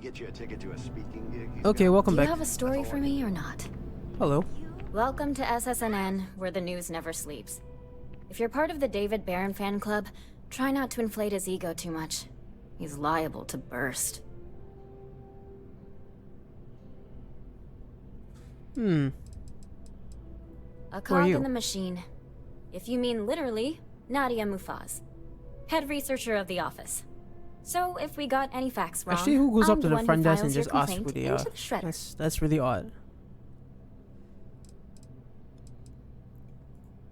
Get you a ticket to a speaking gig. Okay, welcome Do you back. have a story for me or not? Hello. Welcome to SSNN, where the news never sleeps. If you're part of the David Barron fan club, try not to inflate his ego too much. He's liable to burst. A cog in the machine. If you mean literally, Nadia Mufaz, head researcher of the office. So if we got any facts wrong, Actually, who goes I'm up to the one front who desk and files your just asks who complaint they are? into the shredder. That's really odd.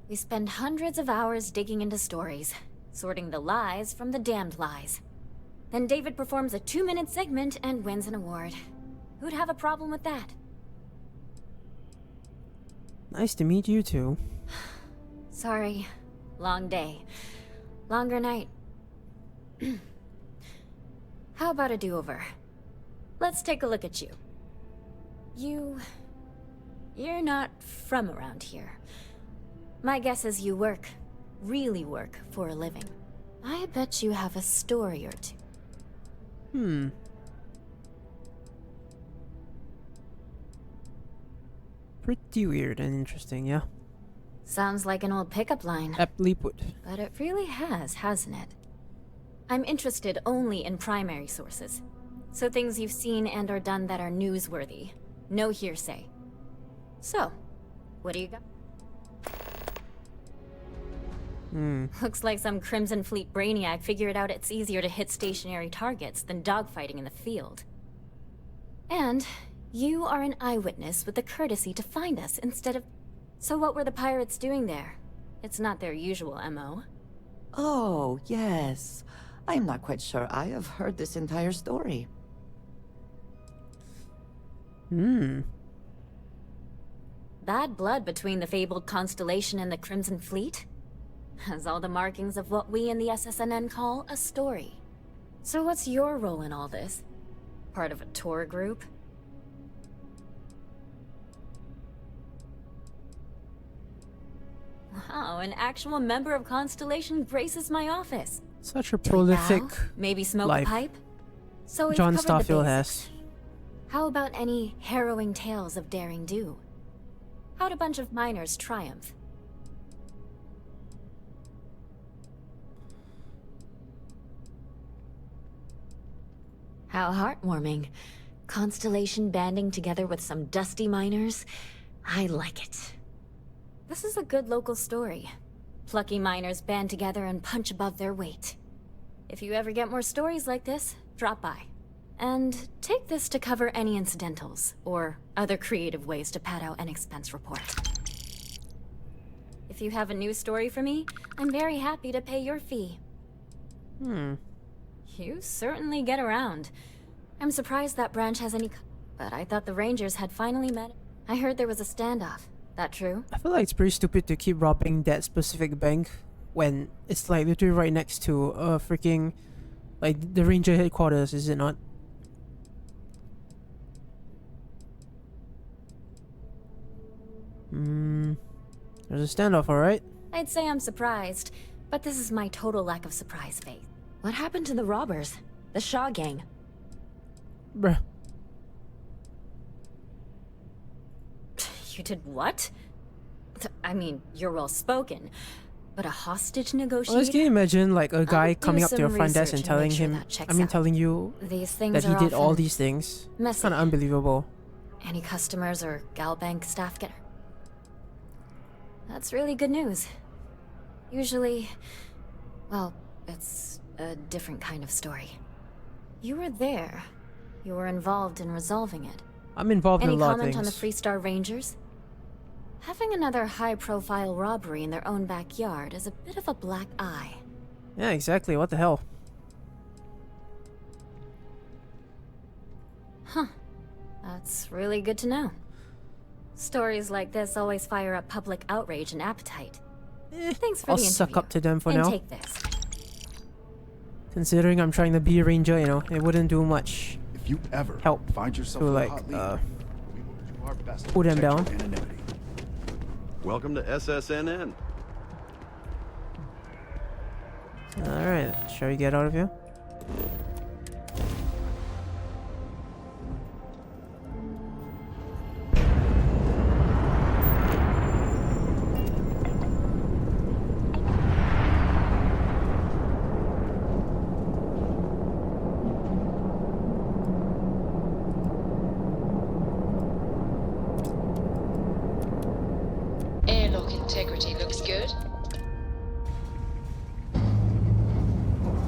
We spend hundreds of hours digging into stories, sorting the lies from the damned lies. Then David performs a 2-minute segment and wins an award. Who'd have a problem with that? Nice to meet you too. Sorry. Long day. Longer night. How about a do-over? Let's take a look at you. You're not from around here. My guess is you work, really work, for a living. I bet you have a story or two. Pretty weird and interesting, yeah. Sounds like an old pickup line. Aptly put. But it really has, hasn't it? I'm interested only in primary sources. So things you've seen and or done that are newsworthy. No hearsay. So, what do you got? Looks like some Crimson Fleet brainiac figured out it's easier to hit stationary targets than dogfighting in the field. And you are an eyewitness with the courtesy to find us instead of... So what were the pirates doing there? It's not their usual MO. Oh, yes. I'm not quite sure I have heard this entire story. Bad blood between the fabled Constellation and the Crimson Fleet? Has all the markings of what we in the SSNN call a story. So what's your role in all this? Part of a tour group? Wow, an actual member of Constellation graces my office. Such a prolific Bow? Maybe smoke life a pipe? So we've John covered the Starfield basics. has. How about any harrowing tales of daring do? How'd a bunch of miners triumph? How heartwarming. Constellation banding together with some dusty miners. I like it. This is a good local story. Plucky miners band together and punch above their weight. If you ever get more stories like this, drop by. And take this to cover any incidentals, or other creative ways to pad out an expense report. If you have a new story for me, I'm very happy to pay your fee. You certainly get around. I'm surprised that branch has any... But I thought the Rangers had finally met... I heard there was a standoff. That true? I feel like it's pretty stupid to keep robbing that specific bank when it's like literally right next to freaking like the ranger headquarters, is it not? There's a standoff, alright? I'd say I'm surprised, but this is my total lack of surprise faith. What happened to the robbers? The Shaw gang? Bruh. You did what? I mean, you're well spoken, but a hostage negotiator? Well, can you imagine like a guy do coming up to some your front desk and research and telling make sure him, that checks I mean out. telling you These things that he are did all often these things? messy. Kind of unbelievable. Any customers or Galbank staff get... That's really good news. Usually, well, it's a different kind of story. You were there. You were involved in resolving it. I'm involved in a Any lot of comment on the things. Freestar Rangers? Having another high-profile robbery in their own backyard is a bit of a black eye. Yeah, exactly. What the hell? Huh. That's really good to know. Stories like this always fire up public outrage and appetite. Thanks for I'll the suck interview. up to them for and now. take this. Considering I'm trying to be a ranger, you know, it wouldn't do much. If you ever Help find yourself to in a like hot lead, we will do our best to pull them protect your down. anonymity. Welcome to SSNN. Alright, shall we get out of here? Security looks good.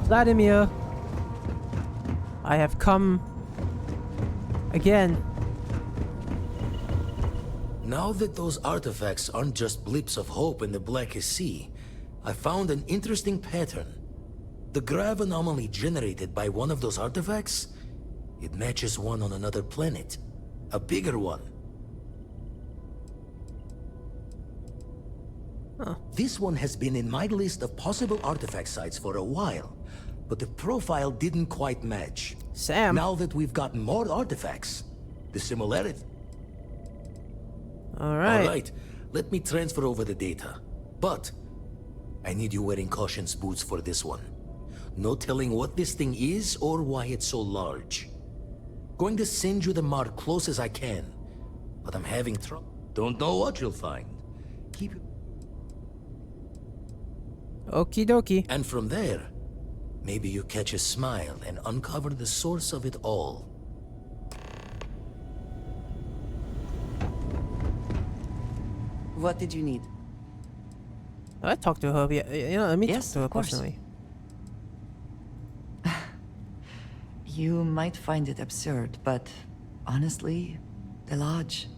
Vladimir, I have come again. Now that those artifacts aren't just blips of hope in the blackest sea, I found an interesting pattern. The grav anomaly generated by one of those artifacts, it matches one on another planet. A bigger one. Huh. This one has been in my list of possible artifact sites for a while, but the profile didn't quite match. Sam. Now that we've got more artifacts, the similarity... Alright. Alright, let me transfer over the data. But, I need you wearing caution's boots for this one. No telling what this thing is or why it's so large. Going to send you the mark close as I can, but I'm having trouble. Don't know what you'll find. Keep it. Okie dokie. And from there, maybe you catch a smile and uncover the source of it all. What did you need? I talked to her. Yeah, you know, let me Yes, talk to her of course. personally. You might find it absurd, but honestly, the Lodge.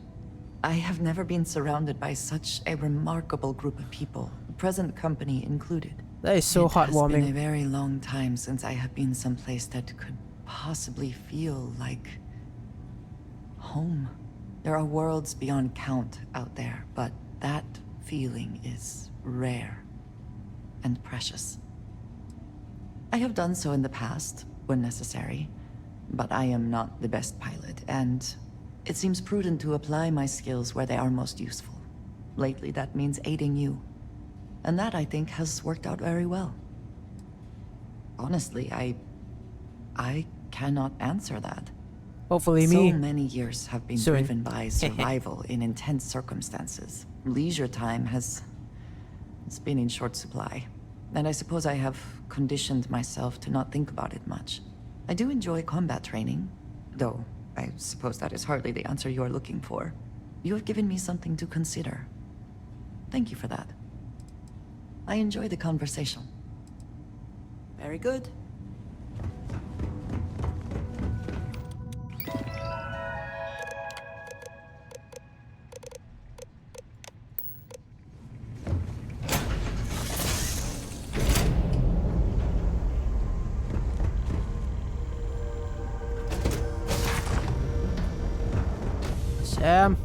I have never been surrounded by such a remarkable group of people, present company included. That is so It has been a heartwarming. very long time since I have been someplace that could possibly feel like home. There are worlds beyond count out there, but that feeling is rare and precious. I have done so in the past, when necessary, but I am not the best pilot, and it seems prudent to apply my skills where they are most useful. Lately, that means aiding you. And that, I think, has worked out very well. Honestly, I cannot answer that. Hopefully So me. many years have been Soon. driven by survival in intense circumstances. Leisure time it's been in short supply. And I suppose I have conditioned myself to not think about it much. I do enjoy combat training, though I suppose that is hardly the answer you are looking for. You have given me something to consider. Thank you for that. I enjoy the conversation. Very good. Sam.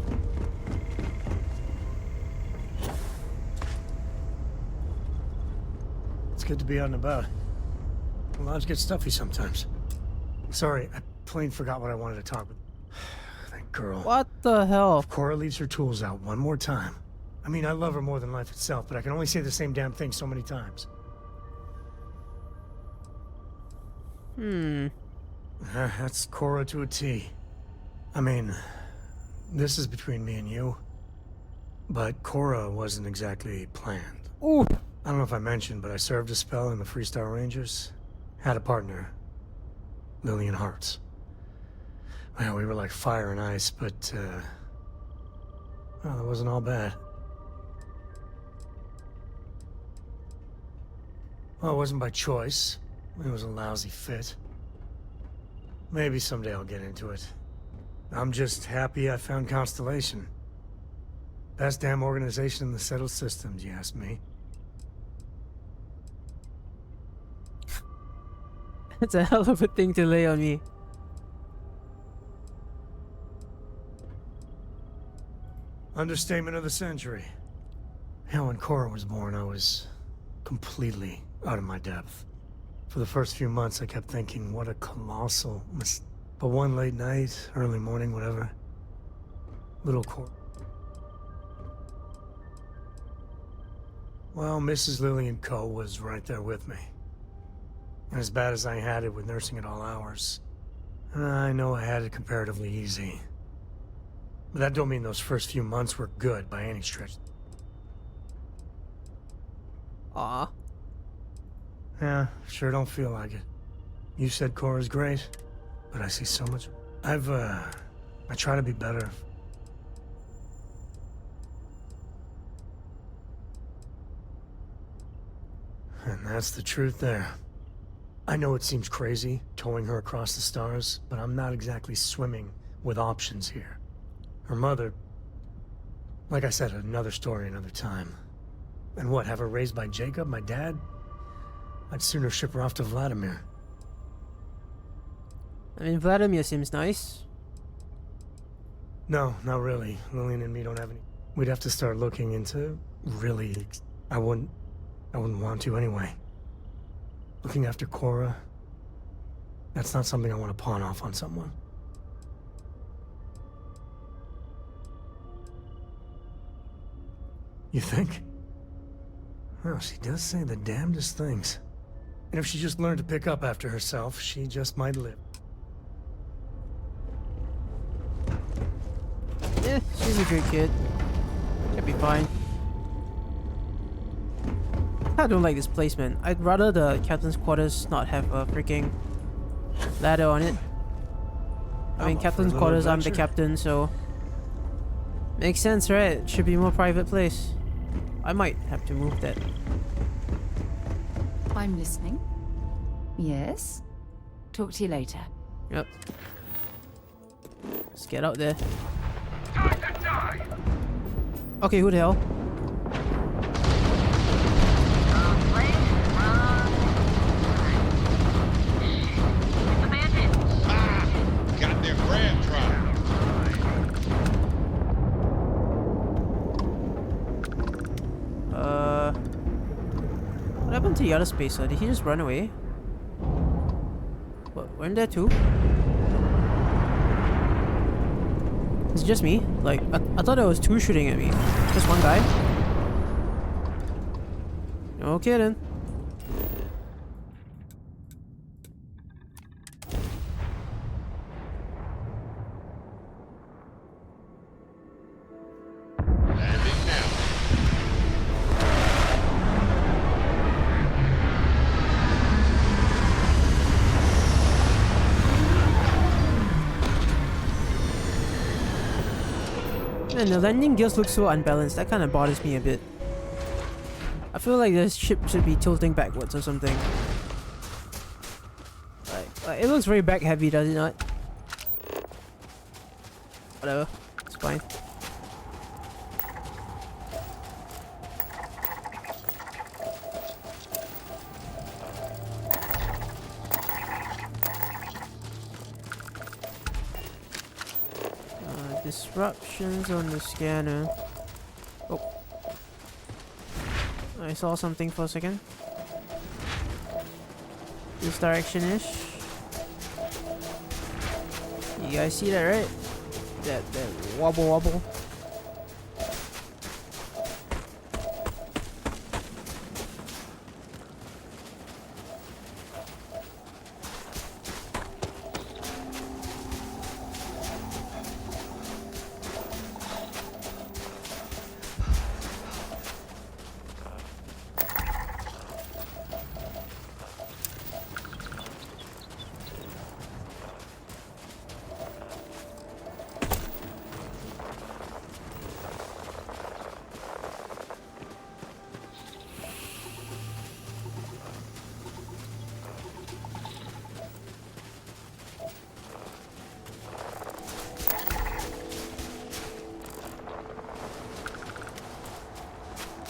It's good to be out and about. Lives get stuffy sometimes. Sorry, I plain forgot what I wanted to talk about. That girl. What the hell? Cora leaves her tools out one more time. I mean, I love her more than life itself, but I can only say the same damn thing so many times. That's Cora to a T. I mean, this is between me and you, but Cora wasn't exactly planned. Ooh. I don't know if I mentioned, but I served a spell in the Freestar Rangers. Had a partner, Lillian Hartz. Well, we were like fire and ice, but, well, it wasn't all bad. Well, it wasn't by choice. It was a lousy fit. Maybe someday I'll get into it. I'm just happy I found Constellation. Best damn organization in the settled systems, you ask me. It's a hell of a thing to lay on me. Understatement of the century. Hell, when Cora was born, I was completely out of my depth. For the first few months, I kept thinking, what a colossal But one late night, early morning, whatever, little Cora... Well, Mrs. Lillian Co. was right there with me. And as bad as I had it with nursing at all hours, I know I had it comparatively easy. But that don't mean those first few months were good by any stretch. Aw. Yeah, sure don't feel like it. You said Cora's great, but I see so much... I try to be better. And that's the truth there. I know it seems crazy, towing her across the stars, but I'm not exactly swimming with options here. Her mother... Like I said, another story, another time. And what, have her raised by Jacob, my dad? I'd sooner ship her off to Vladimir. I mean, Vladimir seems nice. No, not really. Lillian and me don't have any... We'd have to start looking into... Really... I wouldn't want to anyway. Looking after Cora... That's not something I want to pawn off on someone. You think? Well, she does say the damnedest things. And if she just learned to pick up after herself, she just might live. Eh, she's a good kid. She'll be fine. I don't like this placement. I'd rather the captain's quarters not have a freaking ladder on it. I mean, up for a captain's little quarters, I'm the adventure. captain, so... Makes sense, right? It should be a more private place. I might have to move that. I'm listening. Yes? Talk to you later. Yep. Let's get out there. Okay, who the hell? Got their Bran trial. What happened to the other spacer? Did he just run away? What, weren't there two? Is it just me? Like, I thought there was two shooting at me. Just one guy? Okay then. Landing now. Man, the landing gears look so unbalanced. That kind of bothers me a bit. I feel like the ship should be tilting backwards or something. Like it looks very back heavy, does it not? Whatever, it's fine. Disruptions on the scanner. Oh. I saw something for a second. This direction-ish. You guys see that, right? That wobble wobble.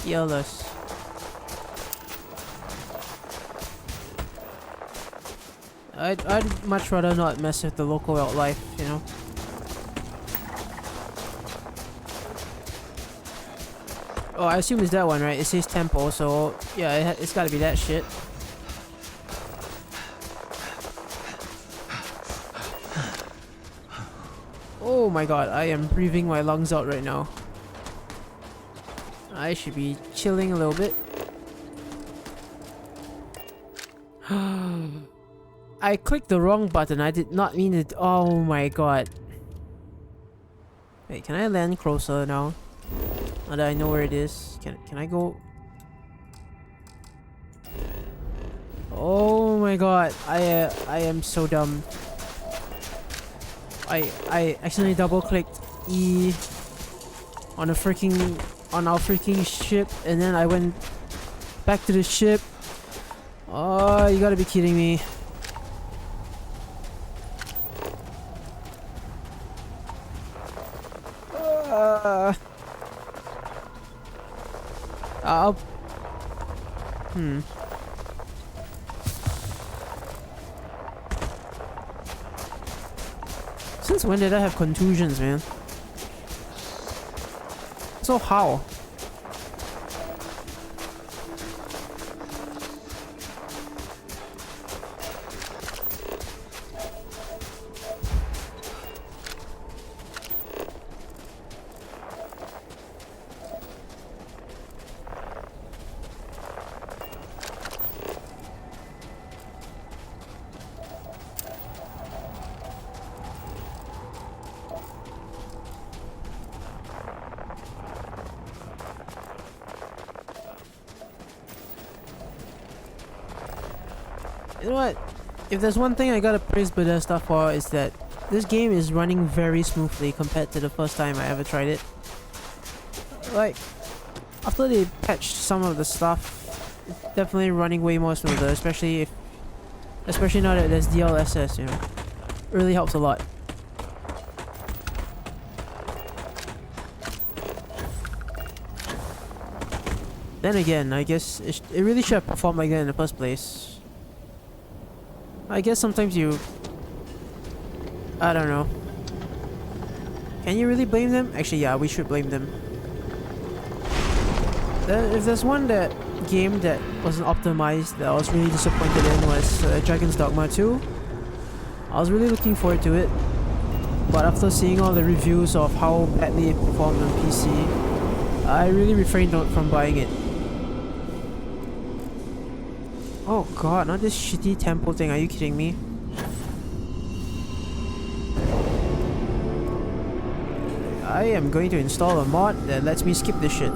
Yellows. I'd much rather not mess with the local wildlife, you know. Oh, I assume it's that one, right? It says temple, so yeah, it's gotta be that shit. Oh my god, I am breathing my lungs out right now. I should be chilling a little bit. I clicked the wrong button. I did not mean it. Oh my god. Wait, can I land closer now? Now that I know where it is. Can I go? Oh my god. I am so dumb. I accidentally double clicked E on our freaking ship, and then I went back to the ship, Oh, you gotta be kidding me. I'll... Since when did I have contusions, man? So how? You know what? If there's one thing I gotta praise Bethesda for, is that this game is running very smoothly compared to the first time I ever tried it. Like, after they patched some of the stuff, it's definitely running way more smoother, especially now that there's DLSS, you know. It really helps a lot. Then again, I guess it really should have performed like that in the first place. I guess sometimes I don't know. Can you really blame them? Actually, yeah, we should blame them. If there's one game that wasn't optimized that I was really disappointed in, was Dragon's Dogma 2. I was really looking forward to it, but after seeing all the reviews of how badly it performed on PC, I really refrained from buying it. Oh god, not this shitty temple thing, are you kidding me? I am going to install a mod that lets me skip this shit.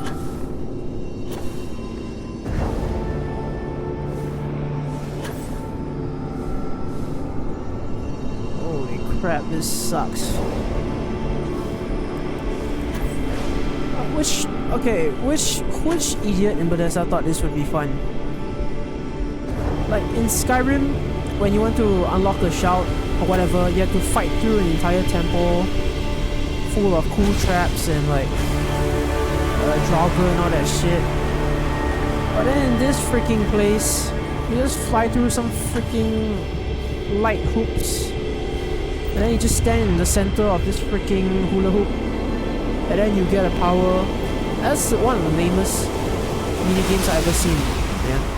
Holy crap, this sucks. Which idiot in Bethesda thought this would be fun? Like in Skyrim, when you want to unlock the shout or whatever, you have to fight through an entire temple full of cool traps and like Draugr and all that shit. But then in this freaking place, you just fly through some freaking light hoops, and then you just stand in the center of this freaking hula hoop, and then you get a power. That's one of the lamest minigames I've ever seen, man.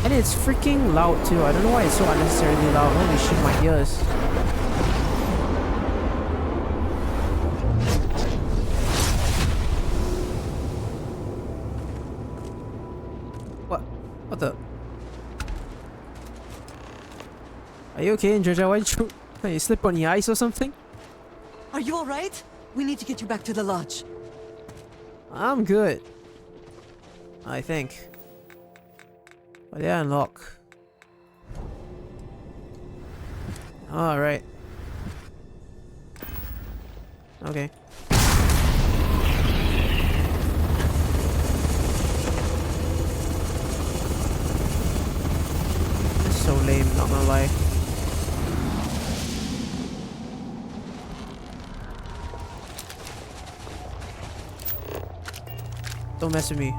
And it's freaking loud too. I don't know why it's so unnecessarily loud. Holy shit, my ears. What the? Are you okay, Jojo? Why did you slip on your ice or something? Are you alright? We need to get you back to the lodge. I'm good, I think. But they unlock. Alright. Okay. It's so lame, not gonna lie. Don't mess with me.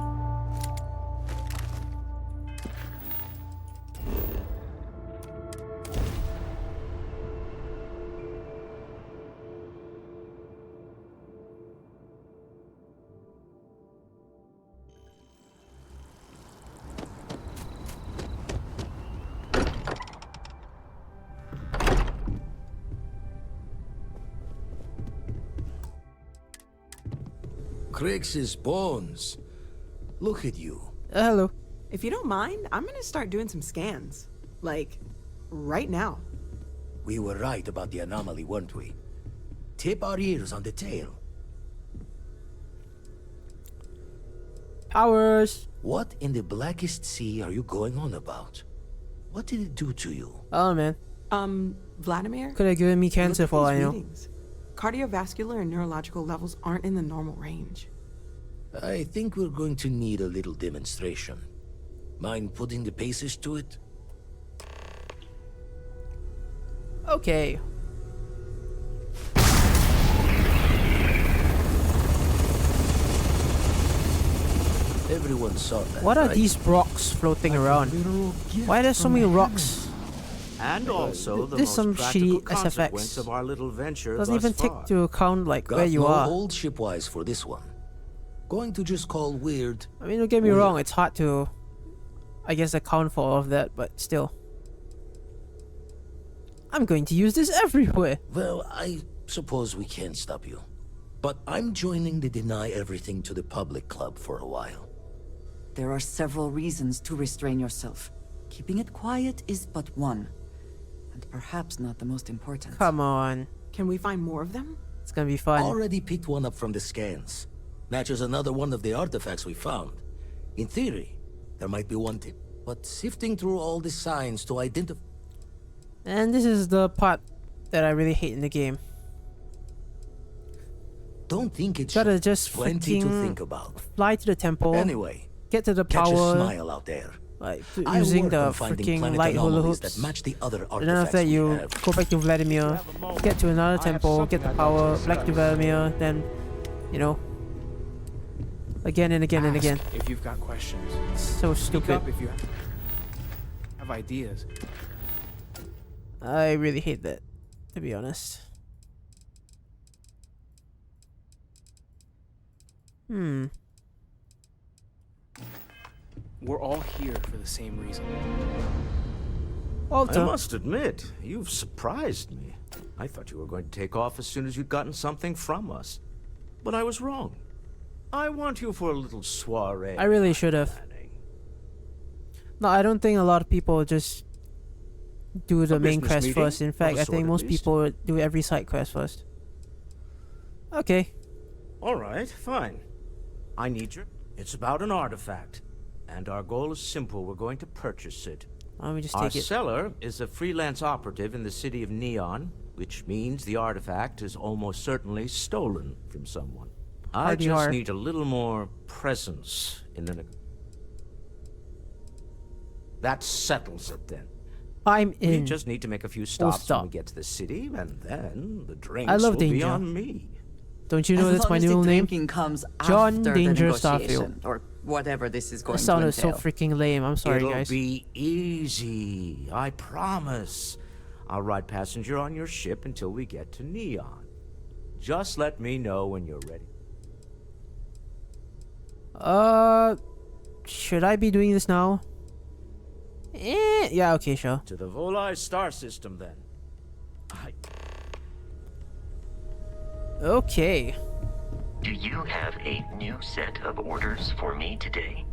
Crix's bones. Look at you. Hello. If you don't mind, I'm gonna start doing some scans. Like, right now. We were right about the anomaly, weren't we? Tip our ears on the tail. Powers. What in the blackest sea are you going on about? What did it do to you? Oh man. Vladimir? Could have given me cancer for all I know. Readings. Cardiovascular and neurological levels aren't in the normal range. I think we're going to need a little demonstration. Mind putting the paces to it? Okay. Everyone saw that. What are right? these rocks floating around? Why are there so many rocks? And also the There's most some practical shitty consequence SFX. of our little venture Doesn't thus even far. take into account like Got where you no are. old shipwise for this one. Going to just call weird. I mean, don't get me Weird. wrong, it's hard to, I guess, account for all of that, but still. I'm going to use this everywhere. Well, I suppose we can't stop you. But I'm joining the Deny Everything to the Public Club for a while. There are several reasons to restrain yourself. Keeping it quiet is but one. And perhaps not the most important. Come on. Can we find more of them? It's gonna be fun. Already picked one up from the scans. Matches another one of the artifacts we found. In theory, there might be one tip. But sifting through all the signs to identify... And this is the part that I really hate in the game. Don't think it's Gotta just plenty to freaking think about. fly to the temple, Anyway, get to the catch a power, smile out there. like I using work the on finding freaking planet light hula anomalies hoops. that match the other And then after artifacts that we you have. go back to Vladimir, get to another temple, get the power, back to Vladimir, then, you know, again and again and again. If you've got questions, So speak stupid. up if you have ideas. I really hate that, to be honest. We're all here for the same reason. I Walter, must admit, you've surprised me. I thought you were going to take off as soon as you'd gotten something from us. But I was wrong. I want you for a little soiree. I really should have. No, I don't think a lot of people just do the A main business quest meeting, first. In of fact, a I sort think at most least. people do every side quest first. Okay. All right, fine. I need your... It's about an artifact. And our goal is simple. We're going to purchase it. Let me just Our take it. seller is a freelance operative in the city of Neon, which means the artifact is almost certainly stolen from someone. I Hardy just har. need a little more presence in the... That settles it then. I'm We in. just need to make a few stops when stop. we get to the city, and then the drinks I love will be danger. on me. Don't you know As that's long my as the new name? drinking comes John after Danger the negotiation, Starfield. or whatever this is going That to sounded so entail. freaking lame. I'm sorry, It'll guys. be easy, I promise. I'll ride passenger on your ship until we get to Neon. Just let me know when you're ready. Should I be doing this now? Yeah, okay, sure. To the Volai star system, then. Okay. Do you have a new set of orders for me today?